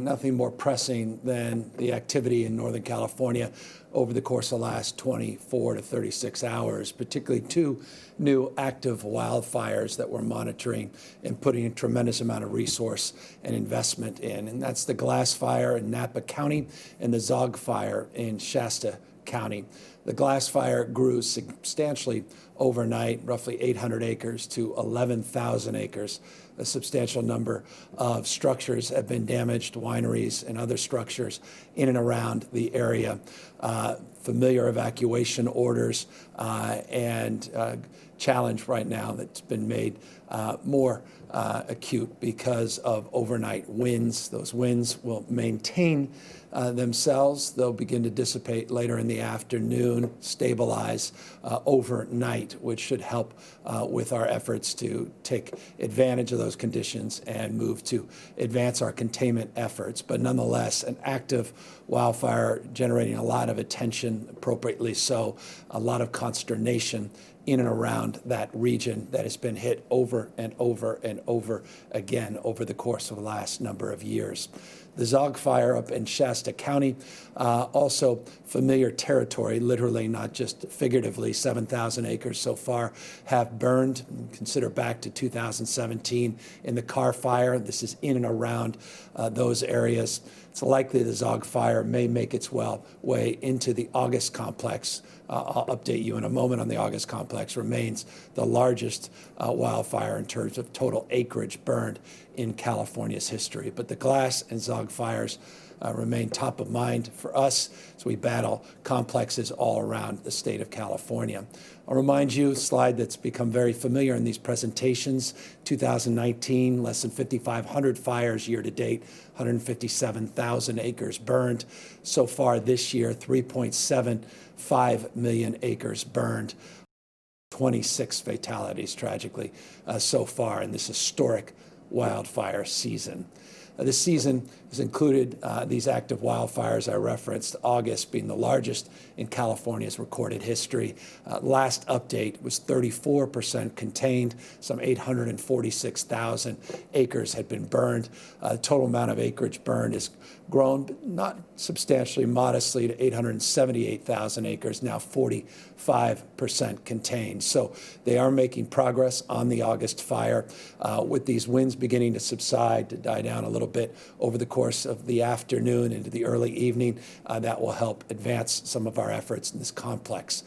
Nothing more pressing than the activity in Northern California over the course of the last 24 to 36 hours, particularly two new active wildfires that we're monitoring and putting a tremendous amount of resource and investment in. And that's the Glass Fire in Napa County and the Zog Fire in Shasta County. The Glass Fire grew substantially overnight, roughly 800 acres to 11,000 acres. A substantial number of structures have been damaged, wineries and other structures in and around the area. Familiar evacuation orders and challenge right now that's been made more acute because of overnight winds. Those winds will maintain themselves. They'll begin to dissipate later in the afternoon, stabilize overnight, which should help with our efforts to take advantage of those conditions and move to advance our containment efforts. But nonetheless, an active wildfire generating a lot of attention, appropriately so, a lot of consternation in and around that region that has been hit over and over and over again over the course of the last number of years. The Zog Fire up in Shasta County, also familiar territory, literally, not just figuratively. 7,000 acres so far have burned. Consider back to 2017 in the Carr Fire. This is in and around those areas. It's likely the Zog Fire may make its way into the August complex. I'll update you in a moment on the August complex. Remains the largest wildfire in terms of total acreage burned in California's history. But the Glass and Zog fires remain top of mind for us as we battle complexes all around the state of California. I'll remind you, a slide that's become very familiar in these presentations, 2019, less than 5,500 fires year to date, 157,000 acres burned. So far this year, 3.75 million acres burned. 26 fatalities, tragically, so far in this historic wildfire season. This season has included these active wildfires I referenced, August being the largest in California's recorded history. Last update was 34% contained. Some 846,000 acres had been burned. The total amount of acreage burned has grown, but not substantially, modestly, to 878,000 acres, now 45% contained. So they are making progress on the August fire, with these winds beginning to subside, to die down a little bit over the course of the afternoon into the early evening. That will help advance some of our efforts in this complex.